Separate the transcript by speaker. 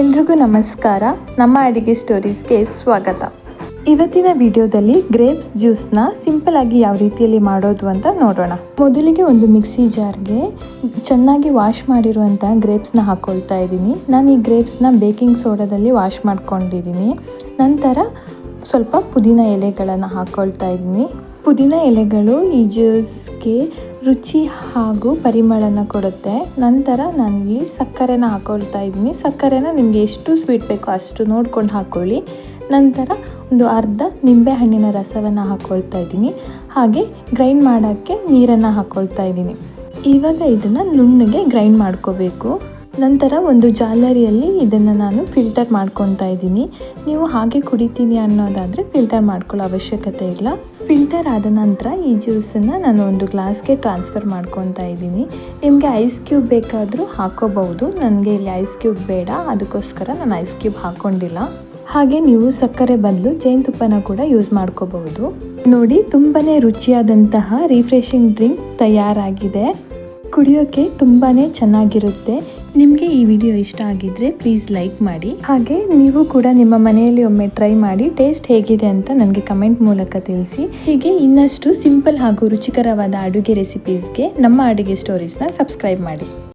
Speaker 1: ಎಲ್ರಿಗೂ ನಮಸ್ಕಾರ. ನಮ್ಮ ಅಡಿಗೆ ಸ್ಟೋರೀಸ್ಗೆ ಸ್ವಾಗತ. ಇವತ್ತಿನ ವಿಡಿಯೋದಲ್ಲಿ ಗ್ರೇಪ್ಸ್ ಜ್ಯೂಸ್ನ ಸಿಂಪಲ್ ಆಗಿ ಯಾವ ರೀತಿಯಲ್ಲಿ ಮಾಡೋದು ಅಂತ ನೋಡೋಣ. ಮೊದಲಿಗೆ ಒಂದು ಮಿಕ್ಸಿ ಜಾರ್ಗೆ ಚೆನ್ನಾಗಿ ವಾಶ್ ಮಾಡಿರುವಂಥ ಗ್ರೇಪ್ಸ್ನ ಹಾಕ್ಕೊಳ್ತಾ ಇದ್ದೀನಿ. ನಾನು ಈ ಗ್ರೇಪ್ಸ್ನ ಬೇಕಿಂಗ್ ಸೋಡಾದಲ್ಲಿ ವಾಶ್ ಮಾಡ್ಕೊಂಡಿದ್ದೀನಿ. ನಂತರ ಸ್ವಲ್ಪ ಪುದೀನ ಎಲೆಗಳನ್ನು ಹಾಕ್ಕೊಳ್ತಾ ಇದ್ದೀನಿ. ಪುದೀನ ಎಲೆಗಳು ಈ ಜ್ಯೂಸ್ಗೆ ರುಚಿ ಹಾಗೂ ಪರಿಮಳನ ಕೊಡುತ್ತೆ. ನಂತರ ನಾನಿಲ್ಲಿ ಸಕ್ಕರೆನ ಹಾಕ್ಕೊಳ್ತಾ ಇದ್ದೀನಿ. ಸಕ್ಕರೆನ ನಿಮಗೆ ಎಷ್ಟು ಸ್ವೀಟ್ ಬೇಕೋ ಅಷ್ಟು ನೋಡ್ಕೊಂಡು ಹಾಕ್ಕೊಳ್ಳಿ. ನಂತರ ಒಂದು ಅರ್ಧ ನಿಂಬೆ ಹಣ್ಣಿನ ರಸವನ್ನು ಹಾಕ್ಕೊಳ್ತಾ ಇದ್ದೀನಿ. ಹಾಗೆ ಗ್ರೈಂಡ್ ಮಾಡೋಕ್ಕೆ ನೀರನ್ನು ಹಾಕ್ಕೊಳ್ತಾ ಇದ್ದೀನಿ. ಇವಾಗ ಇದನ್ನು ನುಣ್ಣಗೆ ಗ್ರೈಂಡ್ ಮಾಡ್ಕೋಬೇಕು. ನಂತರ ಒಂದು ಜಾಲರಿಯಲ್ಲಿ ಇದನ್ನು ನಾನು ಫಿಲ್ಟರ್ ಮಾಡ್ಕೊತಾ ಇದ್ದೀನಿ. ನೀವು ಹಾಗೆ ಕುಡಿತೀನಿ ಅನ್ನೋದಾದರೆ ಫಿಲ್ಟರ್ ಮಾಡ್ಕೊಳ್ಳೋ ಅವಶ್ಯಕತೆ ಇಲ್ಲ. ಫಿಲ್ಟರ್ ಆದ ನಂತರ ಈ ಜ್ಯೂಸನ್ನು ನಾನು ಒಂದು ಗ್ಲಾಸ್ಗೆ ಟ್ರಾನ್ಸ್ಫರ್ ಮಾಡ್ಕೊತಾ ಇದ್ದೀನಿ. ನಿಮಗೆ ಐಸ್ ಕ್ಯೂಬ್ ಬೇಕಾದರೂ ಹಾಕೋಬಹುದು. ನನಗೆ ಇಲ್ಲಿ ಐಸ್ ಕ್ಯೂಬ್ ಬೇಡ, ಅದಕ್ಕೋಸ್ಕರ ನಾನು ಐಸ್ ಕ್ಯೂಬ್ ಹಾಕ್ಕೊಂಡಿಲ್ಲ. ಹಾಗೆ ನೀವು ಸಕ್ಕರೆ ಬದಲು ಜೇನುತುಪ್ಪನ ಕೂಡ ಯೂಸ್ ಮಾಡ್ಕೋಬಹುದು. ನೋಡಿ, ತುಂಬಾ ರುಚಿಯಾದಂತಹ ರಿಫ್ರೆಶಿಂಗ್ ಡ್ರಿಂಕ್ ತಯಾರಾಗಿದೆ. ಕುಡಿಯೋಕ್ಕೆ ತುಂಬಾ ಚೆನ್ನಾಗಿರುತ್ತೆ. ನಿಮಗೆ ಈ ವಿಡಿಯೋ ಇಷ್ಟ ಆಗಿದ್ರೆ ಪ್ಲೀಸ್ ಲೈಕ್ ಮಾಡಿ. ಹಾಗೆ ನೀವು ಕೂಡ ನಿಮ್ಮ ಮನೆಯಲ್ಲಿ ಒಮ್ಮೆ ಟ್ರೈ ಮಾಡಿ ಟೇಸ್ಟ್ ಹೇಗಿದೆ ಅಂತ ನನಗೆ ಕಮೆಂಟ್ ಮೂಲಕ ತಿಳಿಸಿ. ಹೀಗೆ ಇನ್ನಷ್ಟು ಸಿಂಪಲ್ ಹಾಗೂ ರುಚಿಕರವಾದ ಅಡುಗೆ ರೆಸಿಪೀಸ್ಗೆ ನಮ್ಮ ಅಡುಗೆ ಸ್ಟೋರೀಸ್ನ ಸಬ್ಸ್ಕ್ರೈಬ್ ಮಾಡಿ.